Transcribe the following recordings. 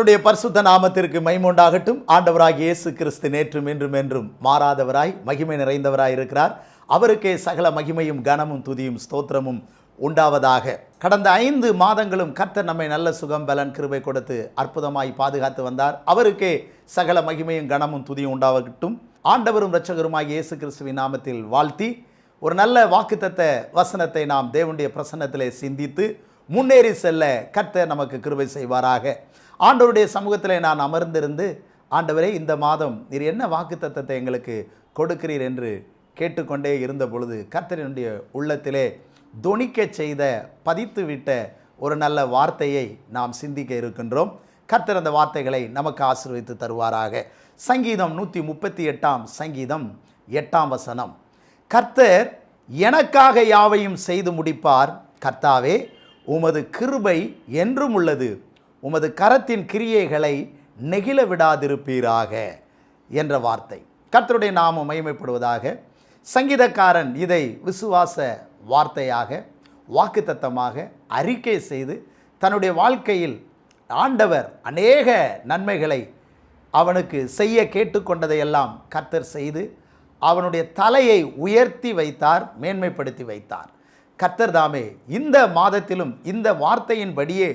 கர்த்தருடைய பரிசுத்த நாமத்திற்கு மகிமை உண்டாகட்டும். ஆண்டவராகிய இயேசு கிறிஸ்து நேற்றும் இன்றும் என்றும் மாறாதவராய் மகிமை நிறைந்தவராய் இருக்கிறார். அவருக்கே சகல மகிமையும் கனமும் துதியும் ஸ்தோத்திரமும் உண்டாவதாக. கடந்த 5 மாதங்களும் கர்த்தர் நம்மை நல்ல சுகம் பலன் கிருபை கொடுத்து அற்புதமாய் பாதுகாத்து வந்தார். அவருக்கே சகல மகிமையும் கனமும் துதியும் உண்டாகட்டும். ஆண்டவரும் இரட்சகருமாகிய இயேசு கிறிஸ்துவின் நாமத்தில் வாழ்த்தி ஒரு நல்ல வாக்குத்தத்த வசனத்தை நாம் தேவனுடைய பிரசன்னத்திலே சிந்தித்து முன்னேறி செல்ல கர்த்தர் நமக்கு கிருபை செய்வாராக. ஆண்டவருடைய சமூகத்தில் நான் அமர்ந்திருந்து, ஆண்டவரே இந்த மாதம் நீர் என்ன வாக்குத்தத்தத்தை எங்களுக்கு கொடுக்கிறீர் என்று கேட்டுக்கொண்டே இருந்த பொழுது கர்த்தரினுடைய உள்ளத்திலே தொனிக்க செய்த பதித்து விட்ட ஒரு நல்ல வார்த்தையை நாம் சிந்திக்க இருக்கின்றோம். கர்த்தர் அந்த வார்த்தைகளை நமக்கு ஆசீர்வதித்து தருவாராக. சங்கீதம் 138 சங்கீதம் 8 வசனம். கர்த்தர் எனக்காக யாவையும் செய்து முடிப்பார். கர்த்தாவே, உமது கிருபை என்றும் உள்ளது. உமது கரத்தின் கிரியைகளை நெகிழ விடாதிருப்பீராக என்ற வார்த்தை. கர்த்தருடைய நாமம் மகிமைப்படுவதாக. சங்கீதக்காரன் இதை விசுவாச வார்த்தையாக வாக்குத்தத்தமாக அறிக்கை செய்து தன்னுடைய வாழ்க்கையில் ஆண்டவர் அநேக நன்மைகளை அவனுக்கு செய்ய கேட்டுக்கொண்டதையெல்லாம் கர்த்தர் செய்து அவனுடைய தலையை உயர்த்தி வைத்தார், மேன்மைப்படுத்தி வைத்தார். கர்த்தர் தாமே இந்த மாதத்திலும் இந்த வார்த்தையின்படியே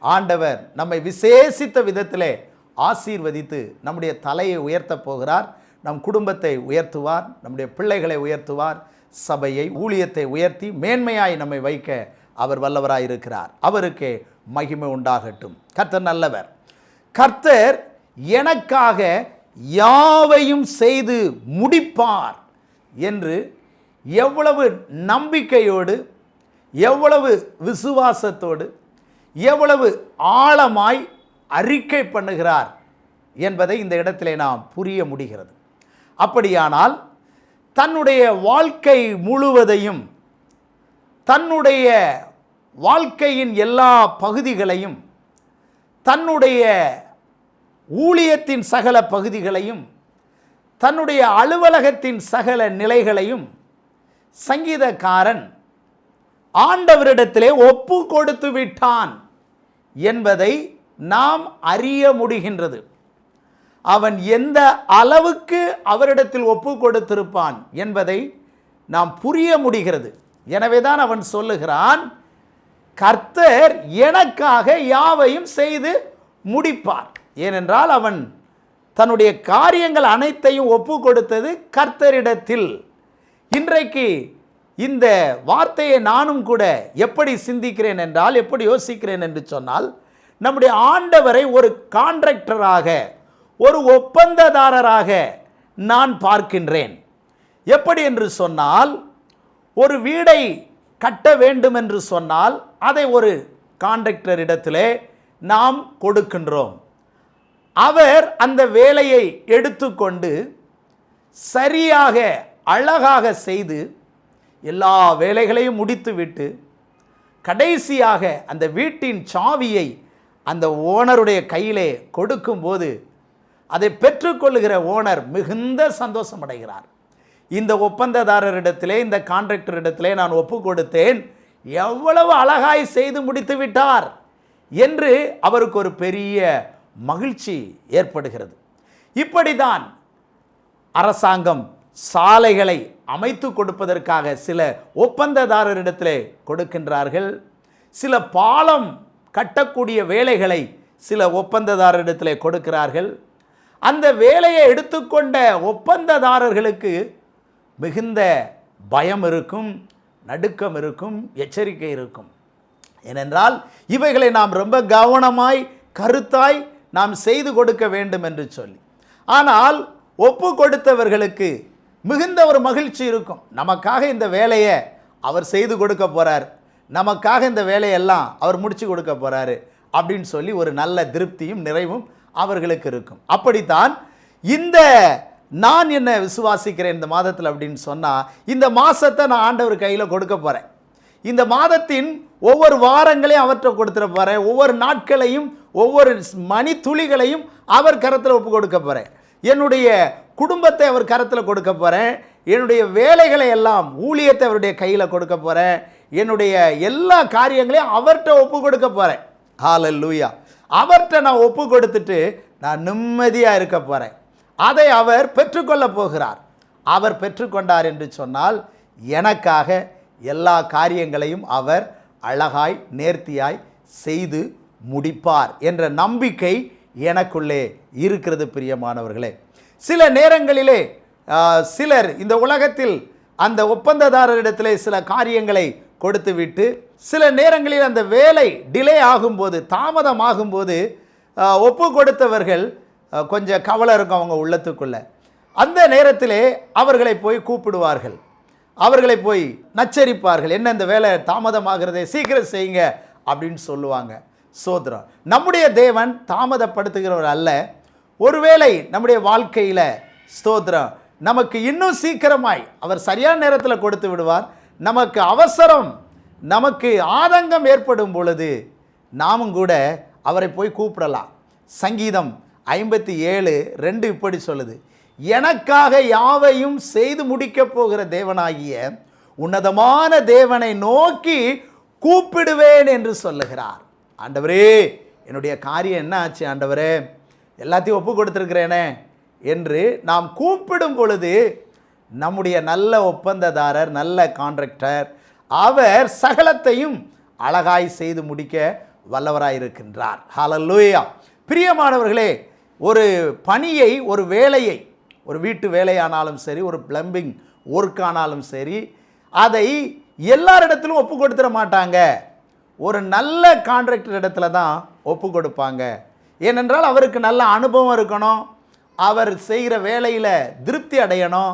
ஆண்டவர் நம்மை விசேஷித்த விதத்திலே ஆசீர்வதித்து நம்முடைய தலையை உயர்த்தப் போகிறார். நம் குடும்பத்தை உயர்த்துவார், நம்முடைய பிள்ளைகளை உயர்த்துவார், சபையை ஊழியத்தை உயர்த்தி மேன்மையாய் நம்மை வைக்க அவர் வல்லவராயிருக்கிறார். அவருக்கே மகிமை உண்டாகட்டும். கர்த்தர் நல்லவர். கர்த்தர் எனக்காக யாவையும் செய்து முடிப்பார் என்று எவ்வளவு நம்பிக்கையோடு, எவ்வளவு விசுவாசத்தோடு, எவ்வளவு ஆழமாய் அறிக்கை பண்ணுகிறார் என்பதை இந்த இடத்திலே நாம் புரிய முடிகிறது. அப்படியானால் தன்னுடைய வாழ்க்கை முழுவதையும், தன்னுடைய வாழ்க்கையின் எல்லா பகுதிகளையும், தன்னுடைய ஊழியத்தின் சகல பகுதிகளையும், தன்னுடைய அலுவலகத்தின் சகல நிலைகளையும் சங்கீதக்காரன் ஆண்டவரிடத்திலே ஒப்பு கொடுத்து விட்டான் என்பதை நாம் அறிய முடிகின்றது. அவன் எந்த அளவுக்கு அவரிடத்தில் ஒப்பு கொடுத்திருப்பான் என்பதை நாம் புரிய முடிகிறது. எனவேதான் அவன் சொல்லுகிறான், கர்த்தர் எனக்காக யாவையும் செய்து முடிப்பார். ஏனென்றால் அவன் தன்னுடைய காரியங்கள் அனைத்தையும் ஒப்பு கொடுத்தது கர்த்தரிடத்தில். இன்றைக்கு இந்த வார்த்தையை நானும் கூட எப்படி சிந்திக்கிறேன் என்றால், எப்படி யோசிக்கிறேன் என்று சொன்னால், நம்முடைய ஆண்டவரை ஒரு கான்ட்ராக்டராக, ஒரு ஒப்பந்ததாரராக நான் பார்க்கின்றேன். எப்படி என்று சொன்னால், ஒரு வீடை கட்ட வேண்டும் என்று சொன்னால் அதை ஒரு கான்ட்ராக்டரிடத்திலே நாம் கொடுக்கின்றோம். அவர் அந்த வேலையை எடுத்துக்கொண்டு சரியாக அழகாக செய்து எல்லா வேலைகளையும் முடித்துவிட்டு கடைசியாக அந்த வீட்டின் சாவியை அந்த ஓனருடைய கையிலே கொடுக்கும்போது அதை பெற்றுக்கொள்ளுகிற ஓனர் மிகுந்த சந்தோஷம் அடைகிறார். இந்த ஒப்பந்ததாரரிடத்திலே, இந்த கான்ட்ராக்டரிடத்திலே நான் ஒப்பு கொடுத்தேன், எவ்வளவு அழகாய் செய்து முடித்து விட்டார் என்று அவருக்கு ஒரு பெரிய மகிழ்ச்சி ஏற்படுகிறது. இப்படிதான் அரசாங்கம் சாலைகளை அமைத்து கொடுப்பதற்காக சில ஒப்பந்ததாரரிடத்திலே கொடுக்கின்றார்கள். சில பாலம் கட்டக்கூடிய வேலைகளை சில ஒப்பந்ததாரரிடத்திலே கொடுக்கிறார்கள். அந்த வேலையை எடுத்துக்கொண்ட ஒப்பந்ததாரர்களுக்கு மிகுந்த பயம் இருக்கும், நடுக்கம் இருக்கும், எச்சரிக்கை இருக்கும். ஏனென்றால் இவைகளை நாம் ரொம்ப கவனமாய் கருத்தாய் நாம் செய்து கொடுக்க வேண்டும் என்று சொல்லி. ஆனால் ஒப்பு கொடுத்தவர்களுக்கு மிகுந்த ஒரு மகிழ்ச்சி இருக்கும். நமக்காக இந்த வேலையை அவர் செய்து கொடுக்க போகிறார், நமக்காக இந்த வேலையெல்லாம் அவர் முடித்து கொடுக்க போகிறாரு அப்படின்னு சொல்லி ஒரு நல்ல திருப்தியும் நிறைவும் அவர்களுக்கு இருக்கும். அப்படித்தான் இந்த நான் என்ன விசுவாசிக்கிறேன் இந்த மாதத்தில் அப்படின்னு சொன்னால், இந்த மாதத்தை நான் ஆண்டவர் கையில் கொடுக்க போகிறேன். இந்த மாதத்தின் ஒவ்வொரு வாரங்களையும் அவற்றை கொடுத்துட போகிறேன். ஒவ்வொரு நாட்களையும், ஒவ்வொரு மணி துளிகளையும் அவர் கரத்தில் ஒப்பு கொடுக்க போகிறேன். என்னுடைய குடும்பத்தை அவர் கரத்தில் கொடுக்க போகிறேன். என்னுடைய வேலைகளை எல்லாம், ஊழியத்தை அவருடைய கையில் கொடுக்க போகிறேன். என்னுடைய எல்லா காரியங்களையும் அவர்கிட்ட ஒப்பு கொடுக்க போகிறேன். ஹல்லேலூயா. அவர்கிட்ட நான் ஒப்பு கொடுத்துட்டு நான் நிம்மதியாக இருக்க போகிறேன். அதை அவர் பெற்றுக்கொள்ள போகிறார். அவர் பெற்றுக்கொண்டார் என்று சொன்னால் எனக்காக எல்லா காரியங்களையும் அவர் அழகாய் நேர்த்தியாய் செய்து முடிப்பார் என்ற நம்பிக்கை எனக்குள்ளே இருக்கிறது. பிரியமானவர்களே, சில நேரங்களிலே சிலர் இந்த உலகத்தில் அந்த ஒப்பந்ததாரரிடத்திலே சில காரியங்களை கொடுத்துவிட்டு சில நேரங்களில் அந்த வேலை டிலே ஆகும்போது, தாமதமாகும்போது ஒப்பு கொடுத்தவர்கள் கொஞ்சம் கவலை இருக்கும் அவங்க உள்ளத்துக்குள்ள. அந்த நேரத்திலே அவர்களை போய் கூப்பிடுவார்கள், அவர்களை போய் நச்சரிப்பார்கள். என்ன இந்த வேலை தாமதமாகிறதே, சீக்கிரம் செய்யுங்க அப்படின்னு சொல்லுவாங்க. சோதரம், நம்முடைய தேவன் தாமதப்படுத்துகிறவர் அல்ல. ஒருவேளை நம்முடைய வாழ்க்கையில் ஸ்தோத்திரம் நமக்கு இன்னும் சீக்கிரமாய் அவர் சரியான நேரத்தில் கொடுத்து விடுவார். நமக்கு அவசரம், நமக்கு ஆதங்கம் ஏற்படும் பொழுது நாமும் கூட அவரை போய் கூப்பிடலாம். சங்கீதம் 57:2 இப்படி சொல்லுது, எனக்காக யாவையும் செய்து முடிக்கப் போகிற தேவனாகிய உன்னதமான தேவனை நோக்கி கூப்பிடுவேன் என்று சொல்லுகிறார். ஆண்டவரே, என்னுடைய காரியம் என்ன ஆச்சு ஆண்டவரே, எல்லாத்தையும் ஒப்பு கொடுத்துருக்கிறேனே என்று நாம் கூப்பிடும் பொழுது நம்முடைய நல்ல ஒப்பந்ததாரர், நல்ல கான்ட்ராக்டர், அவர் சகலத்தையும் அழகாய் செய்து முடிக்க வல்லவராயிருக்கின்றார். ஹல்லேலூயா. பிரியமானவர்களே, ஒரு பணியை, ஒரு வேலையை, ஒரு வீட்டு வேலையானாலும் சரி, ஒரு பிளம்பிங் ஒர்க் ஆனாலும் சரி, அதை எல்லாரிடத்திலும் ஒப்பு கொடுத்துட மாட்டாங்க. ஒரு நல்ல கான்ட்ராக்டர் இடத்துல தான் ஒப்பு கொடுப்பாங்க. ஏனென்றால் அவருக்கு நல்ல அனுபவம் இருக்கணும், அவர் செய்கிற வேலையில் திருப்தி அடையணும்,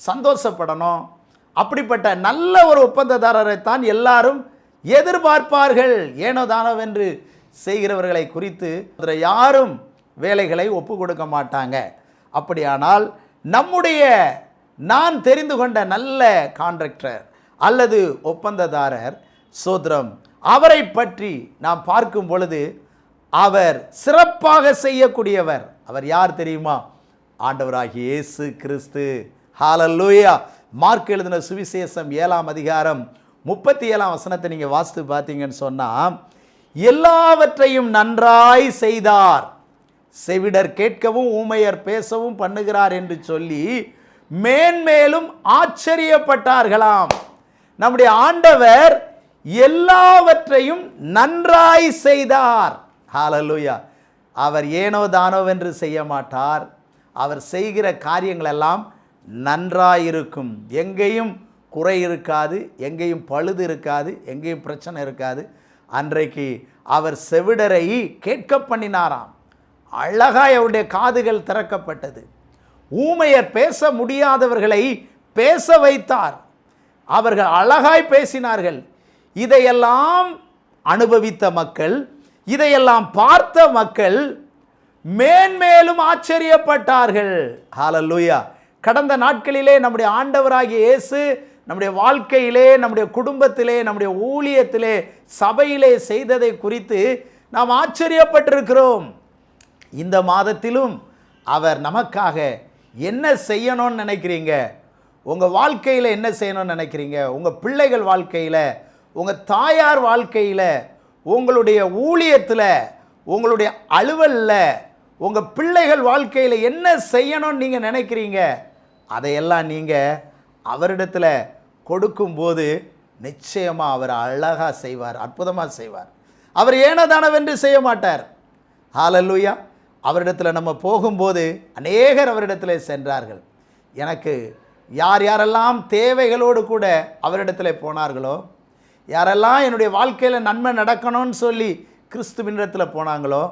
சந்தோஷப்படணும். அப்படிப்பட்ட நல்ல ஒரு ஒப்பந்ததாரரைத்தான் எல்லாரும் எதிர்பார்ப்பார்கள். ஏனோ தானோவென்று செய்கிறவர்களை குறித்து யாரும் வேலைகளை ஒப்பு கொடுக்க மாட்டாங்க. அப்படியானால் நம்முடைய நான் தெரிந்து கொண்ட நல்ல கான்ட்ராக்டர் அல்லது ஒப்பந்ததாரர் சோத்ரம், அவரை பற்றி நாம் பார்க்கும் பொழுது அவர் சிறப்பாக செய்யக்கூடியவர். அவர் யார் தெரியுமா? ஆண்டவராகிய இயேசு கிறிஸ்து. ஹல்லேலூயா. மார்க் எழுதின சுவிசேஷம் 7:37 நீங்கள் வாசித்து பார்த்தீங்கன்னு சொன்னால், எல்லாவற்றையும் நன்றாய் செய்தார், செவிடர் கேட்கவும் ஊமையர் பேசவும் பண்ணுகிறார் என்று சொல்லி மேன்மேலும் ஆச்சரியப்பட்டார்களாம். நம்முடைய ஆண்டவர் எல்லாவற்றையும் நன்றாய் செய்தார். ஹல்லேலூயா. அவர் ஏனோ தானோவென்று செய்ய மாட்டார். அவர் செய்கிற காரியங்கள் எல்லாம் நன்றாயிருக்கும். எங்கேயும் குறை இருக்காது, எங்கேயும் பழுது இருக்காது, எங்கேயும் பிரச்சனை இருக்காது. அன்றைக்கு அவர் செவிடரை கேட்க பண்ணினாராம். அழகாய் அவருடைய காதுகள் திறக்கப்பட்டது. ஊமையர் பேச முடியாதவர்களை பேச வைத்தார். அவர்கள் அழகாய் பேசினார்கள். இதையெல்லாம் அனுபவித்த மக்கள், இதையெல்லாம் பார்த்த மக்கள் மேன்மேலும் ஆச்சரியப்பட்டார்கள். ஹல்லேலூயா. கடந்த நாட்களிலே நம்முடைய ஆண்டவராகிய இயேசு நம்முடைய வாழ்க்கையிலே, நம்முடைய குடும்பத்திலே, நம்முடைய ஊழியத்திலே, சபையிலே செய்ததை குறித்து நாம் ஆச்சரியப்பட்டிருக்கிறோம். இந்த மாதத்திலும் அவர் நமக்காக என்ன செய்யணும்னு நினைக்கிறீங்க? உங்கள் வாழ்க்கையில் என்ன செய்யணும்னு நினைக்கிறீங்க? உங்கள் பிள்ளைகள் வாழ்க்கையில், உங்கள் தாயார் வாழ்க்கையில், உங்களுடைய ஊழியத்தில், உங்களுடைய அலுவலில், உங்கள் பிள்ளைகள் வாழ்க்கையில் என்ன செய்யணும்னு நீங்கள் நினைக்கிறீங்க? அதையெல்லாம் நீங்கள் அவரிடத்தில் கொடுக்கும்போது நிச்சயமாக அவர் அழகாக செய்வார், அற்புதமாக செய்வார். அவர் ஏனதானவென்று செய்ய மாட்டார். ஹல்லேலூயா. அவரிடத்தில் நம்ம போகும்போது அநேகர் அவரிடத்தில் சென்றார்கள். எனக்கு யார் யாரெல்லாம் தேவைகளோடு கூட அவரிடத்தில் போனார்களோ, யாரெல்லாம் என்னுடைய வாழ்க்கையில் நன்மை நடக்கணும்னு சொல்லி கிறிஸ்துவினிடத்தில் போனாங்களோ,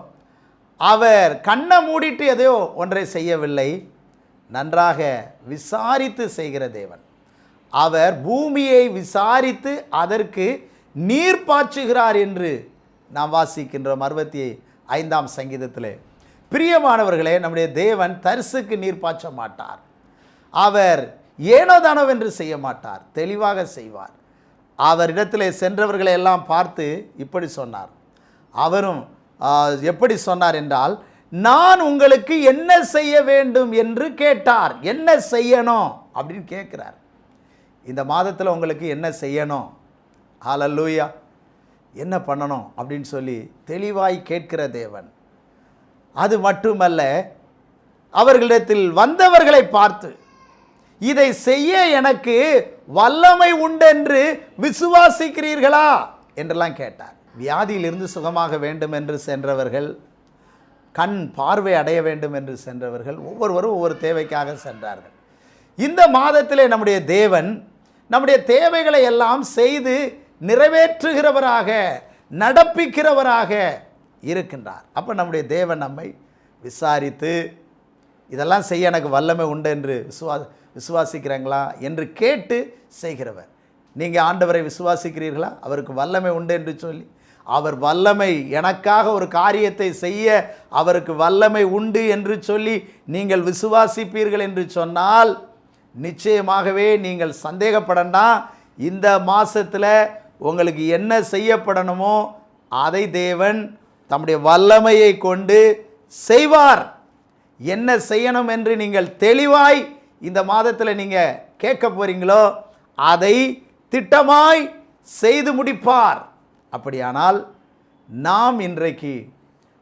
அவர் கண்ணை மூடிட்டு எதையோ ஒன்றை செய்யவில்லை, நன்றாக விசாரித்து செய்கிற தேவன். அவர் பூமியை விசாரித்து அதற்கு நீர் பாய்ச்சுகிறார் என்று நாம் வாசிக்கின்றோம் 65ஆம் சங்கீதத்திலே. பிரியமானவர்களே, நம்முடைய தேவன் தரிசுக்கு நீர் பாய்ச்ச மாட்டார். அவர் ஏனோதானோவென்று செய்ய மாட்டார், தெளிவாக செய்வார். அவரிடத்திலே சென்றவர்களை எல்லாம் பார்த்து இப்படி சொன்னார். அவரும் எப்படி சொன்னார் என்றால், நான் உங்களுக்கு என்ன செய்ய வேண்டும் என்று கேட்டார். என்ன செய்யணும் அப்படின்னு கேட்குறார். இந்த மாதத்தில் உங்களுக்கு என்ன செய்யணும்? ஹல்லேலூயா. என்ன பண்ணணும் அப்படின்னு சொல்லி தெளிவாய் கேட்கிற தேவன். அது மட்டுமல்ல, அவர்களிடத்தில் வந்தவர்களை பார்த்து இதை செய்ய எனக்கு வல்லமை உண்டென்று விசுவாசிக்கிறீர்களா என்றெல்லாம் கேட்டார். வியாதியிலிருந்து சுகமாக வேண்டும் என்று சென்றவர்கள், கண் பார்வை அடைய வேண்டும் என்று சென்றவர்கள், ஒவ்வொருவரும் ஒவ்வொரு தேவைக்காக சென்றார்கள். இந்த மாதத்திலே நம்முடைய தேவன் நம்முடைய தேவைகளை எல்லாம் செய்து நிறைவேற்றுகிறவராக, நடப்பிக்கிறவராக இருக்கின்றார். அப்போ நம்முடைய தேவன் நம்மை விசாரித்து இதெல்லாம் செய்ய எனக்கு வல்லமை உண்டு என்று விசுவாசிக்கிறீங்களா என்று கேட்டு செய்கிறவர். நீங்கள் ஆண்டவரை விசுவாசிக்கிறீர்களா? அவருக்கு வல்லமை உண்டு என்று சொல்லி, அவர் வல்லமை எனக்காக ஒரு காரியத்தை செய்ய அவருக்கு வல்லமை உண்டு என்று சொல்லி நீங்கள் விசுவாசிப்பீர்கள் என்று சொன்னால், நிச்சயமாகவே நீங்கள் சந்தேகப்படண்டா. இந்த மாதத்தில் உங்களுக்கு என்ன செய்யப்படணுமோ அதை தேவன் தம்முடைய வல்லமையை கொண்டு செய்வார். என்ன செய்யணும் என்று நீங்கள் தெளிவாய் இந்த மாதத்தில் நீங்கள் கேட்க போறீங்களோ அதை திட்டமாய் செய்து முடிப்பார். அப்படியானால் நாம் இன்றைக்கு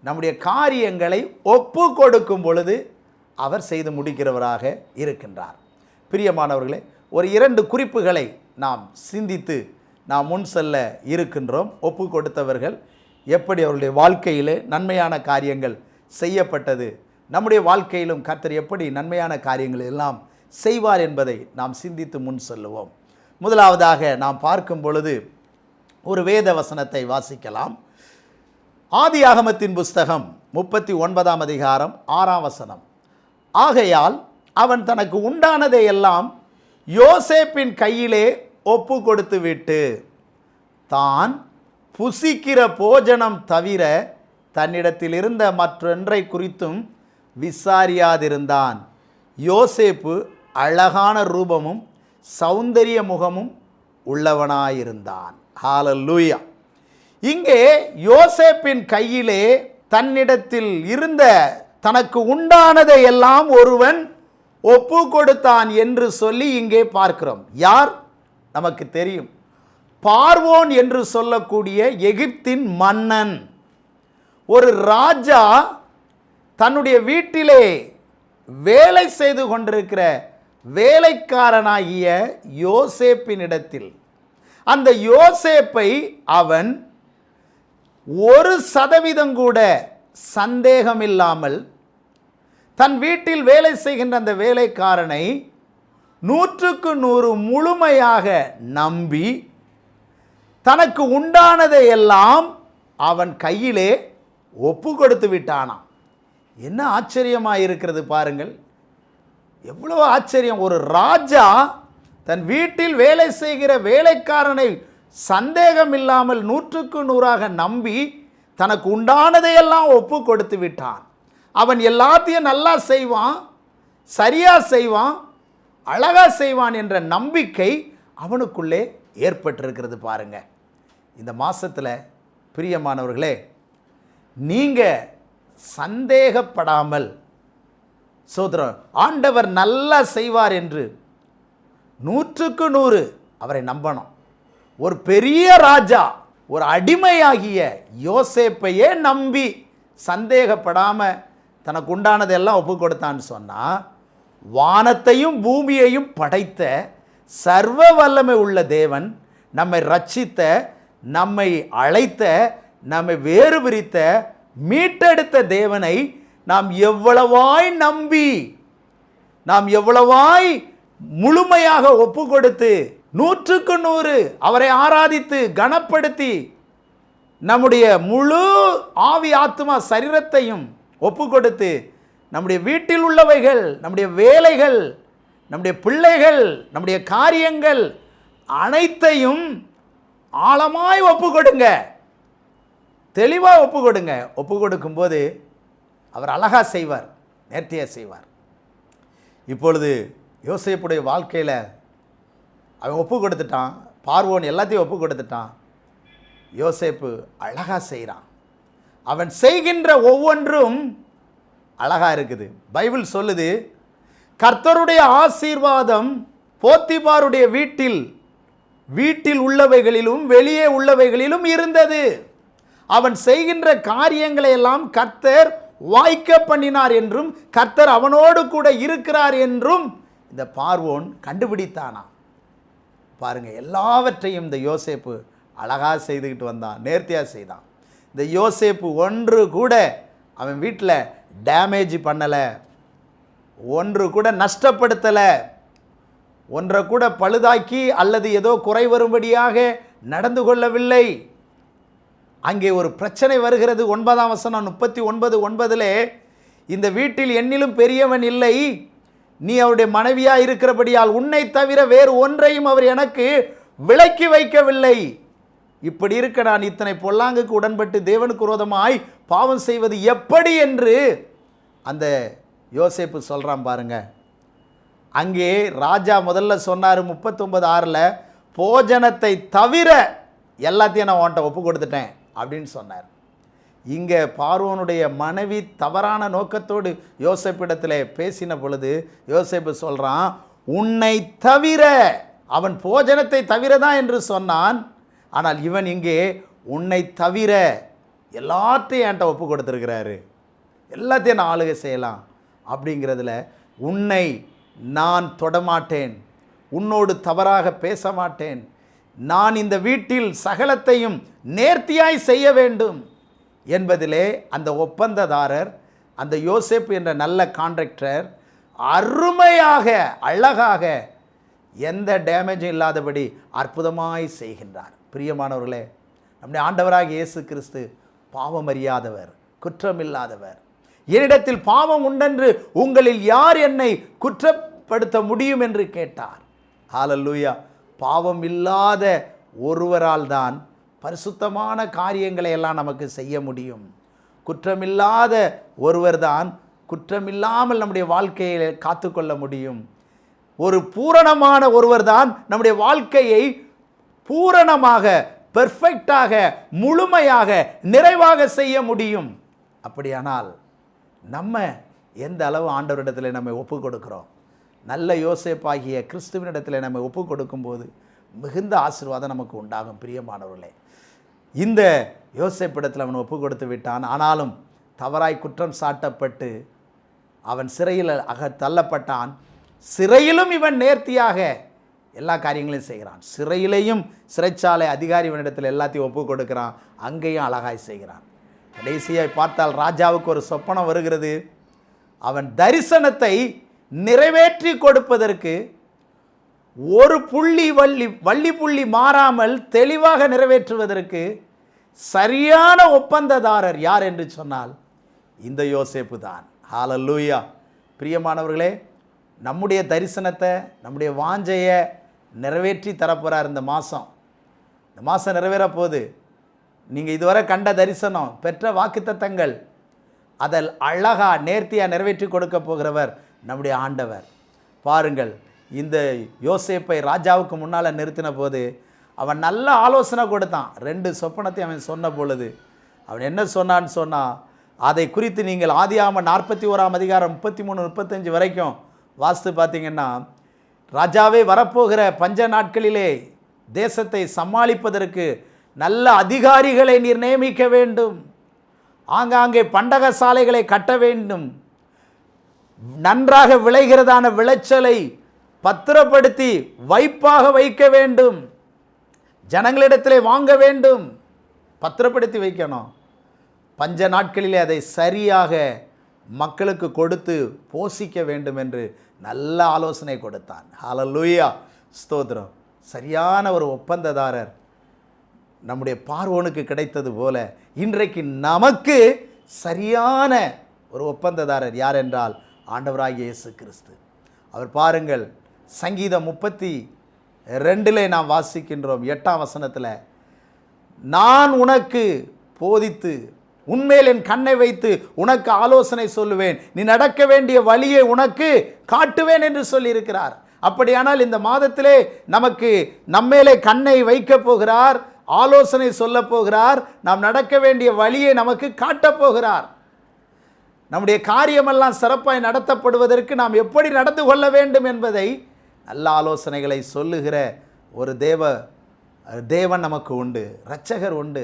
நம்முடைய காரியங்களை ஒப்பு கொடுக்கும் பொழுது அவர் செய்து முடிக்கிறவராக இருக்கின்றார். பிரியமானவர்களே, ஒரு 2 குறிப்புகளை நாம் சிந்தித்து நாம் முன் செல்ல இருக்கின்றோம். ஒப்பு கொடுத்தவர்கள் எப்படி அவருடைய வாழ்க்கையிலே நன்மையான காரியங்கள் செய்யப்பட்டது, நம்முடைய வாழ்க்கையிலும் கர்த்தர் எப்படி நன்மையான காரியங்கள் எல்லாம் செய்வார் என்பதை நாம் சிந்தித்து முன் செல்லுவோம். முதலாவதாக நாம் பார்க்கும் பொழுது ஒரு வேத வசனத்தை வாசிக்கலாம். ஆதியாகமத்தின் புஸ்தகம் 39ஆம் அதிகாரம் 6ஆம் வசனம். ஆகையால் அவன் தனக்கு உண்டானதை எல்லாம் யோசேப்பின் கையிலே ஒப்பு கொடுத்து விட்டு தான் புசிக்கிற போஜனம் தவிர தன்னிடத்தில் இருந்த மற்றொன்றை குறித்தும் விசாரியாதிருந்தான். யோசேப்பு அழகான ரூபமும் சௌந்தரிய முகமும் உள்ளவனாயிருந்தான். ஹல்லேலூயா. இங்கே யோசேப்பின் கையிலே தன்னிடத்தில் இருந்த தனக்கு உண்டானதை எல்லாம் ஒருவன் ஒப்பு கொடுத்தான் என்று சொல்லி இங்கே பார்க்கிறோம். யார்? நமக்கு தெரியும். பார்வோன் என்று சொல்லக்கூடிய எகிப்தின் மன்னன். ஒரு ராஜா தன்னுடைய வீட்டிலே வேலை செய்து கொண்டிருக்கிற வேலைக்காரனாகிய யோசேப்பினிடத்தில் அந்த யோசேப்பை அவன் 1% கூட சந்தேகமில்லாமல் தன் வீட்டில் வேலை செய்கின்ற அந்த வேலைக்காரனை 100க்கு 100 முழுமையாக நம்பி தனக்கு உண்டானதை எல்லாம் அவன் கையிலே ஒப்பு கொடுத்து விட்டானாம். என்ன ஆச்சரியமாக இருக்கிறது பாருங்கள். எவ்வளவு ஆச்சரியம். ஒரு ராஜா தன் வீட்டில் வேலை செய்கிற வேலைக்காரனை சந்தேகம் இல்லாமல் 100க்கு 100ஆக நம்பி தனக்கு உண்டானதையெல்லாம் ஒப்பு கொடுத்து விட்டான். அவன் எல்லாத்தையும் நல்லா செய்வான், சரியா செய்வான், அழகா செய்வான் என்ற நம்பிக்கை அவனுக்குள்ளே ஏற்பட்டிருக்கிறது பாருங்க. இந்த மாசத்தில் பிரியமானவர்களே, நீங்கள் சந்தேகப்படாமல் சோதரன் ஆண்டவர் நல்லா செய்வார் என்று 100க்கு 100 அவரை நம்பணும். ஒரு பெரிய ராஜா ஒரு அடிமையாகிய யோசேப்பையே நம்பி சந்தேகப்படாமல் தனக்கு உண்டானதெல்லாம் ஒப்பு கொடுத்தான்னு சொன்னால், வானத்தையும் பூமியையும் படைத்த சர்வ வல்லமை உள்ள தேவன், நம்மை ரட்சித்த, நம்மை அழைத்த, நம்மை வேறு பிரித்த, மீட்டெடுத்த தேவனை நாம் எவ்வளவாய் நம்பி, நாம் எவ்வளவாய் முழுமையாக ஒப்பு கொடுத்து 100க்கு 100 அவரை ஆராதித்து கனப்படுத்தி நம்முடைய முழு ஆவி ஆத்மா சரீரத்தையும் ஒப்பு கொடுத்து நம்முடைய வீட்டில் உள்ளவைகள், நம்முடைய வேலைகள், நம்முடைய பிள்ளைகள், நம்முடைய காரியங்கள் அனைத்தையும் ஆழமாய் ஒப்பு கொடுங்க, தெளிவாக ஒப்பு கொடுங்க. ஒப்பு கொடுக்கும்போது அவர் அழகா செய்வார், நேர்த்தியாக செய்வார். இப்பொழுது யோசேப்புடைய வாழ்க்கையில் அவன் ஒப்பு கொடுத்துட்டான். பார்வோன் எல்லாத்தையும் ஒப்பு கொடுத்துட்டான். யோசேப்பு அழகா செய்கிறான். அவன் செய்கின்ற ஒவ்வொன்றும் அழகா இருக்குது. பைபிள் சொல்லுது, கர்த்தருடைய ஆசீர்வாதம் போத்திபாருடைய வீட்டில் வீட்டில் உள்ளவைகளிலும் வெளியே உள்ளவைகளிலும் இருந்தது. அவன் செய்கின்ற காரியங்களை எல்லாம் கர்த்தர் வாய்க்க பண்ணினார் என்றும் கர்த்தர் அவனோடு கூட இருக்கிறார் என்றும் இந்த பார்வோன் கண்டுபிடித்தானா. பாருங்க, எல்லாவற்றையும் இந்த யோசேப்பு அழகாக செய்துக்கிட்டு வந்தான், நேர்த்தியாக செய்தான். இந்த யோசேப்பு ஒன்று கூட அவன் வீட்டில் டேமேஜ் பண்ணலை, ஒன்று கூட நஷ்டப்படுத்தலை, ஒன்றை கூட பழுதாக்கி அல்லது ஏதோ குறை வரும்படியாக நடந்து கொள்ளவில்லை. அங்கே ஒரு பிரச்சனை வருகிறது. 9ஆம் வசனம் 39:9, இந்த வீட்டில் என்னிலும் பெரியவன் இல்லை, நீ அவருடைய மனைவியாக இருக்கிறபடியால் உன்னை தவிர வேறு ஒன்றையும் அவர் எனக்கு விலக்கி வைக்கவில்லை. இப்படி இருக்க நான் இத்தனை பொல்லாங்குக்கு உடன்பட்டு தேவனுக்கு விரோதமாய் பாவம் செய்வது எப்படி என்று அந்த யோசேப்பு சொல்கிறான் பாருங்க. அங்கே ராஜா முதல்ல சொன்னார் 39:6, போஜனத்தை தவிர எல்லாத்தையும் நான் உன்கிட்ட ஒப்பு கொடுத்துட்டேன் அப்படின்னு சொன்னார். இங்கே பார்வோனுடைய மனைவி தவறான நோக்கத்தோடு யோசேப்பிடத்தில் பேசின பொழுது யோசேப்பு சொல்கிறான், உன்னை தவிர, அவன் போஜனத்தை தவிர தான் என்று சொன்னான். ஆனால் இவன் இங்கே உன்னை தவிர எல்லாத்தையும் என்கிட்ட ஒப்பு கொடுத்துருக்கிறாரு, எல்லாத்தையும் நான் ஆளுகை செய்யலாம் அப்படிங்கிறதுல உன்னை நான் தொடமாட்டேன், உன்னோடு தவறாக பேச மாட்டேன், நான் இந்த வீட்டில் சகலத்தையும் நேர்த்தியாய் செய்ய வேண்டும் என்பதிலே அந்த ஒப்பந்ததாரர், அந்த யோசேப்பு என்ற நல்ல கான்ட்ராக்டர் அருமையாக அழகாக எந்த டேமேஜும் இல்லாதபடி அற்புதமாய் செய்கின்றார். பிரியமானவர்களே, நம்முடைய ஆண்டவராகிய இயேசு கிறிஸ்து பாவம் அறியாதவர், குற்றமில்லாதவர். என்னிடத்தில் பாவம் உண்டென்று உங்களில் யார் என்னை குற்றப்படுத்த முடியும் என்று கேட்டார். ஹல்லேலூயா. பாவம் இல்லாத ஒருவரால் தான் பரிசுத்தமான காரியங்களை எல்லாம் நமக்கு செய்ய முடியும். குற்றமில்லாத ஒருவர் தான் குற்றமில்லாமல் நம்முடைய வாழ்க்கையை காத்துக்கொள்ள முடியும். ஒரு பூரணமான ஒருவர் தான் நம்முடைய வாழ்க்கையை பூரணமாக, பெர்ஃபெக்டாக, முழுமையாக, நிறைவாக செய்ய முடியும். அப்படியானால் நம்ம எந்த அளவு ஆண்டவரிடத்தில் நம்ம ஒப்பு கொடுக்கிறோம்? நல்ல யோசேப்பாகிய கிறிஸ்துவனிடத்தில் நம்ம ஒப்பு கொடுக்கும்போது மிகுந்த ஆசீர்வாதம் நமக்கு உண்டாகும். பிரியமானவர்களே, இந்த யோசேப்பிடத்தில் அவன் ஒப்பு கொடுத்து விட்டான். ஆனாலும் தவறாய் குற்றம் சாட்டப்பட்டு அவன் சிறையில் தள்ளப்பட்டான். சிறையிலும் இவன் நேர்த்தியாக எல்லா காரியங்களையும் செய்கிறான். சிறையிலையும் சிறைச்சாலை அதிகாரி இவனிடத்தில் எல்லாத்தையும் ஒப்பு கொடுக்கிறான், அங்கேயும் அழகாய் செய்கிறான். கடைசியாய் பார்த்தால் ராஜாவுக்கு ஒரு சொப்பனம் வருகிறது. அவன் தரிசனத்தை நிறைவேற்றி கொடுப்பதற்கு ஒரு புள்ளி வள்ளி புள்ளி மாறாமல் தெளிவாக நிறைவேற்றுவதற்கு சரியான ஒப்பந்ததாரர் யார் என்று சொன்னால் இந்த யோசேப்பு தான். ஹல்லேலூயா. பிரியமானவர்களே, நம்முடைய தரிசனத்தை, நம்முடைய வாஞ்சையை நிறைவேற்றி தரப்போகிறார். இந்த மாதம் நிறைவேற போகுது. நீங்கள் இதுவரை கண்ட தரிசனம், பெற்ற வாக்குத்தத்தங்கள், அதை அழகாக நேர்த்தியாக நிறைவேற்றி கொடுக்க போகிறவர் நம்முடைய ஆண்டவர். பாருங்கள், இந்த யோசேப்பை ராஜாவுக்கு முன்னால் நிறுத்தின போது அவன் நல்ல ஆலோசனை கொடுத்தான். 2 சொப்பனத்தை அவன் சொன்ன பொழுது அவன் என்ன சொன்னான்னு சொன்னால், அதை குறித்து நீங்கள் ஆதியாகமம் 41ஆம் அதிகாரம் 33-35 வரைக்கும் வாசித்து பார்த்தீங்கன்னா, ராஜாவே வரப்போகிற பஞ்ச நாட்களிலே தேசத்தை சமாளிப்பதற்கு நல்ல அதிகாரிகளை நீர் நியமிக்க வேண்டும், ஆங்காங்கே பண்டக சாலைகளை கட்ட வேண்டும், நன்றாக விளைகிறதான விளைச்சலை பத்திரப்படுத்தி வைப்பாக வைக்க வேண்டும், ஜனங்களிடத்திலே வாங்க வேண்டும், பத்திரப்படுத்தி வைக்கணும், பஞ்ச நாட்களிலே அதை சரியாக மக்களுக்கு கொடுத்து போஷிக்க வேண்டும் என்று நல்ல ஆலோசனை கொடுத்தான். ஹல்லேலூயா, ஸ்தோத்திரம். சரியான ஒரு ஒப்பந்ததாரர் நம்முடைய பார்வோனுக்கு கிடைத்தது போல இன்றைக்கு நமக்கு சரியான ஒரு ஒப்பந்ததாரர் யார் என்றால் ஆண்டவராகிய இயேசு கிறிஸ்து. அவர் பாருங்கள், சங்கீதம் 32 நாம் வாசிக்கின்றோம் 8ஆம் வசனத்தில், நான் உனக்கு போதித்து உன்மேல் என் கண்ணை வைத்து உனக்கு ஆலோசனை சொல்லுவேன், நீ நடக்க வேண்டிய வழியை உனக்கு காட்டுவேன் என்று சொல்லியிருக்கிறார். அப்படியானால் இந்த மாதத்திலே நமக்கு நம்மேலே கண்ணை வைக்க போகிறார், ஆலோசனை சொல்ல போகிறார், நாம் நடக்க வேண்டிய வழியை நமக்கு காட்டப் போகிறார். நம்முடைய காரியமெல்லாம் சிறப்பாய் நடத்தப்படுவதற்கு நாம் எப்படி நடந்து கொள்ள வேண்டும் என்பதை நல்ல ஆலோசனைகளை சொல்லுகிற ஒரு தேவன் நமக்கு உண்டு, இரட்சகர் உண்டு,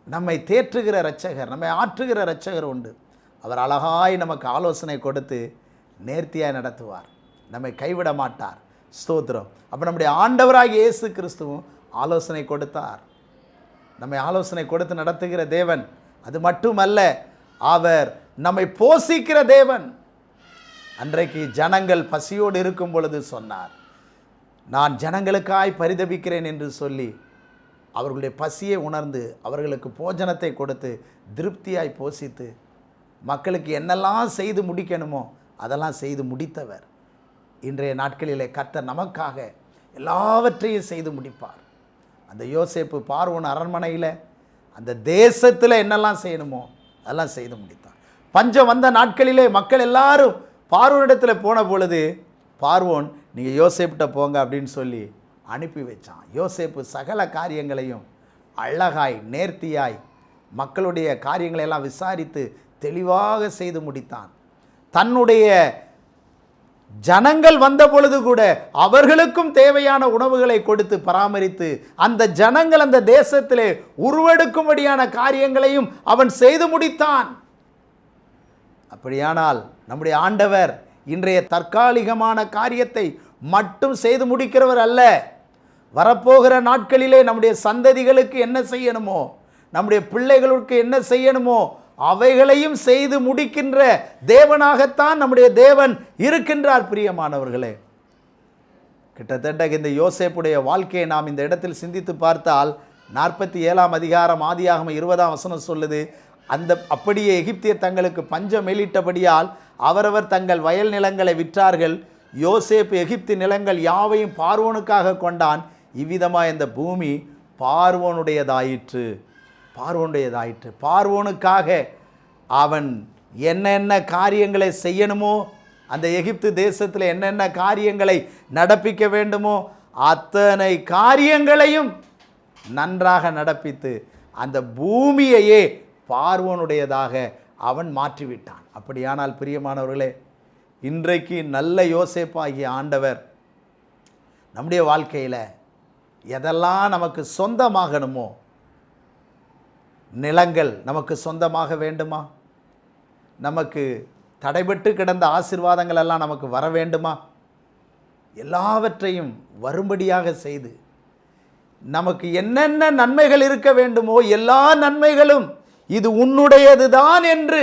நம்மை தேற்றுகிற இரட்சகர், நம்மை ஆற்றுகிற இரட்சகர் உண்டு. அவர் அழகாய் நமக்கு ஆலோசனை கொடுத்து நேர்த்தியாய் நடத்துவார், நம்மை கைவிட மாட்டார். ஸ்தோத்திரம். அப்போ நம்முடைய ஆண்டவராகிய இயேசு கிறிஸ்துவும் ஆலோசனை கொடுத்தார். நம்மை ஆலோசனை கொடுத்து நடத்துகிற தேவன். அது மட்டுமல்ல, அவர் நம்மை போஷிக்கிற தேவன். அன்றைக்கு ஜனங்கள் பசியோடு இருக்கும் பொழுது சொன்னார், நான் ஜனங்களுக்காய் பரிதபிக்கிறேன் என்று சொல்லி அவர்களுடைய பசியை உணர்ந்து அவர்களுக்கு போஜனத்தை கொடுத்து திருப்தியாய் போஷித்து மக்களுக்கு என்னெல்லாம் செய்து முடிக்கணுமோ அதெல்லாம் செய்து முடித்தவர். இன்றைய நாட்களிலே கர்த்தர் நமக்காக எல்லாவற்றையும் செய்து முடிப்பார். அந்த யோசேப்பு பார்வோன் அரண்மனையில் அந்த தேசத்தில் என்னெல்லாம் செய்யணுமோ அதெல்லாம் செய்து முடித்தார். பஞ்சம் வந்த நாட்களிலே மக்கள் எல்லாரும் பார்வோனிடத்தில் போன பொழுது பார்வோன் நீங்கள் யோசேப்பிட்ட போங்க அப்படின்னு சொல்லி அனுப்பி வச்சான். யோசேப்பு சகல காரியங்களையும் அழகாய் நேர்த்தியாய் மக்களுடைய காரியங்களையெல்லாம் விசாரித்து தெளிவாக செய்து முடித்தான். தன்னுடைய ஜனங்கள் வந்த பொழுது கூட அவர்களுக்கும் தேவையான உணவுகளை கொடுத்து பராமரித்து அந்த ஜனங்கள் அந்த தேசத்திலே உருவெடுக்கும்படியான காரியங்களையும் அவன் செய்து முடித்தான். அப்படியானால் நம்முடைய ஆண்டவர் இன்றைய தற்காலிகமான காரியத்தை மட்டும் செய்து முடிக்கிறவர் அல்ல. வரப்போகிற நாட்களிலே நம்முடைய சந்ததிகளுக்கு என்ன செய்யணுமோ, நம்முடைய பிள்ளைகளுக்கு என்ன செய்யணுமோ அவைகளையும் செய்து முடிக்கின்ற தேவனாகத்தான் நம்முடைய தேவன் இருக்கின்றார். பிரியமானவர்களே, கிட்டத்தட்ட இந்த யோசேப்புடைய வாழ்க்கையை நாம் இந்த இடத்தில் சிந்தித்து பார்த்தால் 47ஆம் அதிகாரம் ஆதியாகமம் 20ஆம் வசனம் சொல்லுது, அப்படியே எகிப்தியர் தங்களுக்கு பஞ்சம் மேலிட்டபடியால் அவரவர் தங்கள் வயல் நிலங்களை விற்றார்கள். யோசேப்பு எகிப்து நிலங்கள் யாவையும் பார்வோனுக்காக கொண்டான். இவ்விதமாக இந்த பூமி பார்வோனுடையதாயிற்று. பார்வோனுக்காக அவன் என்னென்ன காரியங்களை செய்யணுமோ, அந்த எகிப்து தேசத்தில் என்னென்ன காரியங்களை நடப்பிக்க வேண்டுமோ அத்தனை காரியங்களையும் நன்றாக நடப்பித்து அந்த பூமியையே பார்வோனுடையதாக அவன் மாற்றிவிட்டான். அப்படியானால் பிரியமானவர்களே, இன்றைக்கு நல்ல யோசேப்பாகிய ஆண்டவர் நம்முடைய வாழ்க்கையில் எதெல்லாம் நமக்கு சொந்தமாகணுமோ, நிலங்கள் நமக்கு சொந்தமாக வேண்டுமா, நமக்கு தடைபட்டு கிடந்த ஆசீர்வாதங்கள் எல்லாம் நமக்கு வர வேண்டுமா, எல்லாவற்றையும் வரும்படியாக செய்து நமக்கு என்னென்ன நன்மைகள் இருக்க வேண்டுமோ எல்லா நன்மைகளும் இது உன்னுடையதுதான் என்று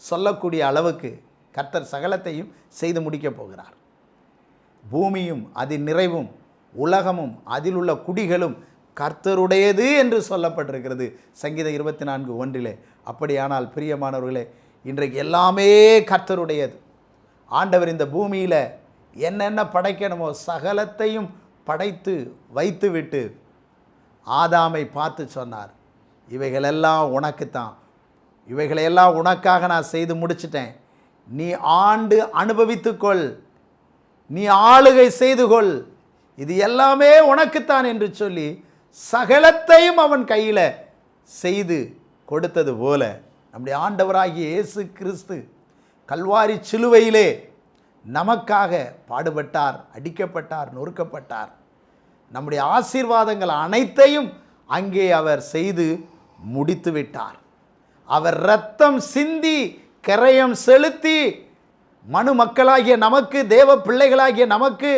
சொல்லக்கூடிய அளவுக்கு கர்த்தர் சகலத்தையும் செய்து முடிக்கப் போகிறார். பூமியும் அதில் நிறைவும் உலகமும் அதில் உள்ள குடிகளும் கர்த்தருடையது என்று சொல்லப்பட்டிருக்கிறது சங்கீதம் 24:1. அப்படியானால் பிரியமானவர்களே, இன்றைக்கு எல்லாமே கர்த்தருடையது. ஆண்டவர் இந்த பூமியில் என்னென்ன படைக்கணுமோ சகலத்தையும் படைத்து வைத்துவிட்டு ஆதாமை பார்த்து சொன்னார், இவைகளெல்லாம் உனக்குத்தான், இவைகளையெல்லாம் உனக்காக நான் செய்து முடிச்சிட்டேன், நீ ஆண்டு அனுபவித்துக்கொள், நீ ஆளுகை செய்து கொள், இது எல்லாமே உனக்குத்தான் என்று சொல்லி சகலத்தையும் அவன் கையில் செய்து கொடுத்தது போல நம்முடைய ஆண்டவராகிய இயேசு கிறிஸ்து கல்வாரி சிலுவையிலே நமக்காக பாடுபட்டார், அடிக்கப்பட்டார், நொறுக்கப்பட்டார். நம்முடைய ஆசீர்வாதங்கள் அனைத்தையும் அங்கே அவர் செய்து முடித்து விட்டார். அவர் இரத்தம் சிந்தி கரையம் செலுத்தி மனு மக்களாகிய நமக்கு, தேவ பிள்ளைகளாகிய நமக்கு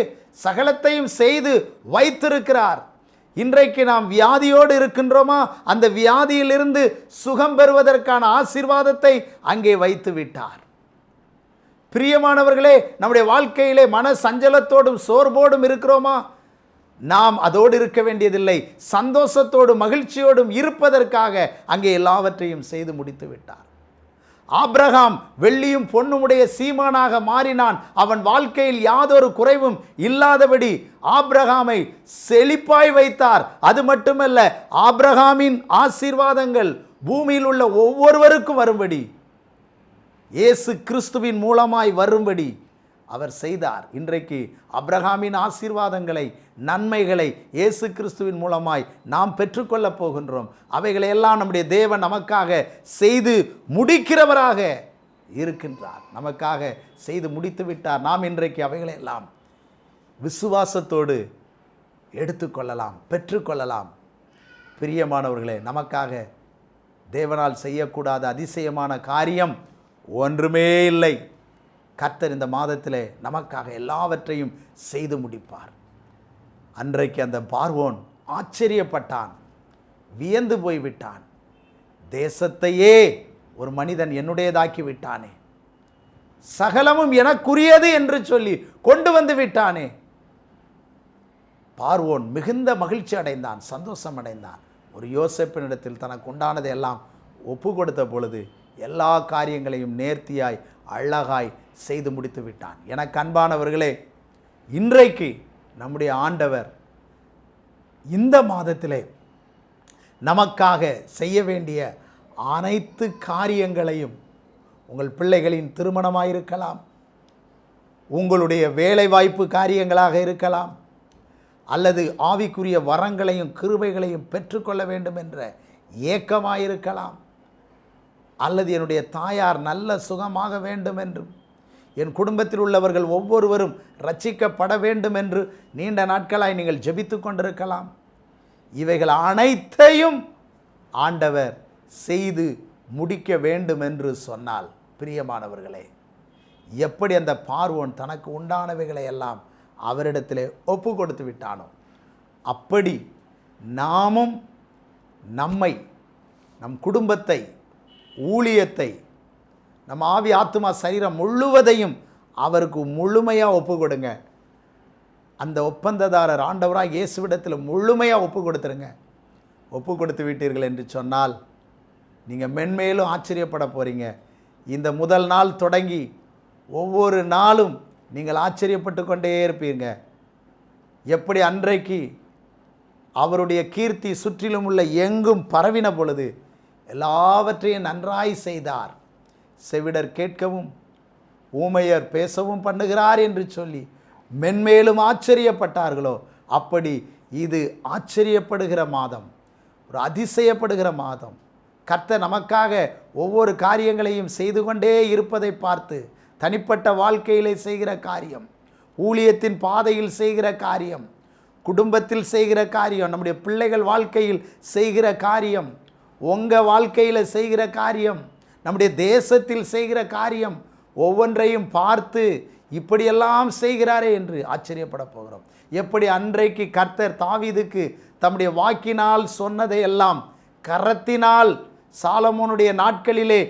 சகலத்தையும் செய்து வைத்திருக்கிறார். இன்றைக்கு நாம் வியாதியோடு இருக்கின்றோமா, அந்த வியாதியிலிருந்து சுகம் பெறுவதற்கான ஆசீர்வாதத்தை அங்கே வைத்து விட்டார். பிரியமானவர்களே, நம்முடைய வாழ்க்கையிலே மன சஞ்சலத்தோடும் சோர்வோடும் இருக்கிறோமா, நாம் அதோடு இருக்க வேண்டியதில்லை, சந்தோஷத்தோடும் மகிழ்ச்சியோடும் இருப்பதற்காக அங்கே எல்லாவற்றையும் செய்து முடித்து விட்டார். ஆபிரகாம் வெள்ளியும் பொன்னுமுடைய சீமானாக மாறினான். அவன் வாழ்க்கையில் யாதொரு குறைவும் இல்லாதபடி ஆபிரகாமை செழிப்பாய் வைத்தார். அது மட்டுமல்ல, ஆபிரகாமின் ஆசீர்வாதங்கள் பூமியில் உள்ள ஒவ்வொருவருக்கும் வரும்படி, இயேசு கிறிஸ்துவின் மூலமாய் வரும்படி அவர் செய்தார். இன்றைக்கு ஆபிரகாமின் ஆசீர்வாதங்களை, நன்மைகளை இயேசு கிறிஸ்துவின் மூலமாய் நாம் பெற்றுக்கொள்ளப் போகின்றோம். அவைகளையெல்லாம் நம்முடைய தேவன் நமக்காக செய்து முடிக்கிறவராக இருக்கின்றார். நமக்காக செய்து முடித்து விட்டார். நாம் இன்றைக்கு அவைகளையெல்லாம் விசுவாசத்தோடு எடுத்துக்கொள்ளலாம், பெற்றுக்கொள்ளலாம். பிரியமானவர்களே, நமக்காக தேவனால் செய்யக்கூடாத அதிசயமான காரியம் ஒன்றுமே இல்லை. கர்த்தர் இந்த மாதத்திலே நமக்காக எல்லாவற்றையும் செய்து முடிப்பார். அன்றைக்கு அந்த பார்வோன் ஆச்சரியப்பட்டான், வியந்து போய்விட்டான். தேசத்தையே ஒரு மனிதன் என்னுடையதாக்கி விட்டானே, சகலமும் எனக்குரியது என்று சொல்லி கொண்டு வந்து விட்டானே. பார்வோன் மிகுந்த மகிழ்ச்சி அடைந்தான், சந்தோஷம் அடைந்தான். ஒரு யோசேப்பினிடத்தில் தனக்கு உண்டானதை எல்லாம் ஒப்பு கொடுத்த பொழுது எல்லா காரியங்களையும் நேர்த்தியாய் அழகாய் செய்து முடித்து விட்டான். எனக்கு அன்பானவர்களே, இன்றைக்கு நம்முடைய ஆண்டவர் இந்த மாதத்திலே நமக்காக செய்ய வேண்டிய அனைத்து காரியங்களையும், உங்கள் பிள்ளைகளின் திருமணமாயிருக்கலாம், உங்களுடைய வேலை வாய்ப்பு காரியங்களாக இருக்கலாம், அல்லது ஆவிக்குரிய வரங்களையும் கிருபைகளையும் பெற்றுக்கொள்ள வேண்டும் என்ற ஏக்கமாயிருக்கலாம், அல்லது என்னுடைய தாயார் நல்ல சுகமாக வேண்டும் என்றும், என் குடும்பத்தில் உள்ளவர்கள் ஒவ்வொருவரும் ரட்சிக்கப்பட வேண்டும் என்று நீண்ட நாட்களாய் நீங்கள் ஜெபித்து கொண்டிருக்கலாம். இவைகள் அனைத்தையும் ஆண்டவர் செய்து முடிக்க வேண்டும் என்று சொன்னால், பிரியமானவர்களே, எப்படி அந்த பார்வோன் தனக்கு உண்டானவைகளை எல்லாம் அவரிடத்திலே ஒப்பு கொடுத்து விட்டானோ, அப்படி நாமும் நம்மை, நம் குடும்பத்தை, ஊழியத்தை, நம் ஆவி ஆத்துமா சரீரம் முழுவதையும் அவருக்கு முழுமையாக ஒப்பு கொடுங்க. அந்த ஒப்பந்ததாரர் ஆண்டவராக இயேசுவிடத்தில் முழுமையாக ஒப்பு கொடுத்துருங்க. ஒப்பு கொடுத்து விட்டீர்கள் என்று சொன்னால் நீங்கள் மென்மேலும் ஆச்சரியப்பட போகிறீங்க. இந்த முதல் நாள் தொடங்கி ஒவ்வொரு நாளும் நீங்கள் ஆச்சரியப்பட்டு கொண்டே இருப்பீங்க. எப்படி அன்றைக்கு அவருடைய கீர்த்தி சுற்றிலும் உள்ள எங்கும் பரவின பொழுது எல்லாவற்றையும் நன்றாய் செய்தார். செவிடர் கேட்கவும் ஊமையர் பேசவும் பண்ணுகிறார் என்று சொல்லி மென்மேலும் ஆச்சரியப்பட்டார்களோ, அப்படி இது ஆச்சரியப்படுகிற மாதம், ஒரு அதிசயப்படுகிற மாதம். கர்த்தர் நமக்காக ஒவ்வொரு காரியங்களையும் செய்து கொண்டே இருப்பதை பார்த்து, தனிப்பட்ட வாழ்க்கையிலே செய்கிற காரியம், ஊழியத்தின் பாதையில் செய்கிற காரியம், குடும்பத்தில் செய்கிற காரியம், நம்முடைய பிள்ளைகள் வாழ்க்கையில் செய்கிற காரியம், உங்கள் வாழ்க்கையில் செய்கிற காரியம், நம்முடைய தேசத்தில் செய்கிற காரியம், ஒவ்வொன்றையும் பார்த்து இப்படியெல்லாம் செய்கிறாரே என்று ஆச்சரியப்பட போகிறோம். எப்படி அன்றைக்கு கர்த்தர் தாவீதுக்கு தம்முடைய வாக்கினால் சொன்னதையெல்லாம் கரத்தினால் சாலமோனுடைய நாட்களிலே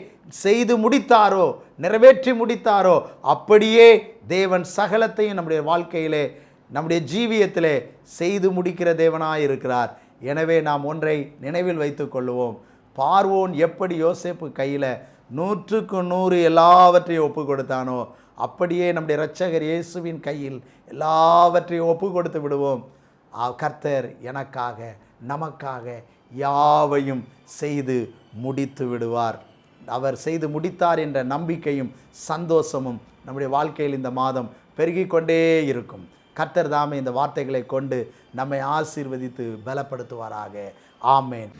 செய்து முடித்தாரோ, நிறைவேற்றி முடித்தாரோ, அப்படியே தேவன் சகலத்தையும் நம்முடைய வாழ்க்கையிலே, நம்முடைய ஜீவியத்திலே செய்து முடிக்கிற தேவனாய் இருக்கிறார். எனவே நாம் ஒன்றை நினைவில் வைத்து கொள்ளுவோம். பார்வோன் எப்படி யோசேப்பு கையில் 100க்கு 100 எல்லாவற்றையும் ஒப்பு கொடுத்தானோ, அப்படியே நம்முடைய இரட்சகர் இயேசுவின் கையில் எல்லாவற்றையும் ஒப்பு கொடுத்து விடுவோம். கர்த்தர் எனக்காக, நமக்காக யாவையும் செய்து முடித்து விடுவார். அவர் செய்து முடித்தார் என்ற நம்பிக்கையும் சந்தோஷமும் நம்முடைய வாழ்க்கையில் இந்த மாதம் பெருகிக் கொண்டே இருக்கும். கர்த்தர் தாமே இந்த வார்த்தைகளை கொண்டு நம்மை ஆசீர்வதித்து பலப்படுத்துவாராக. ஆமேன்.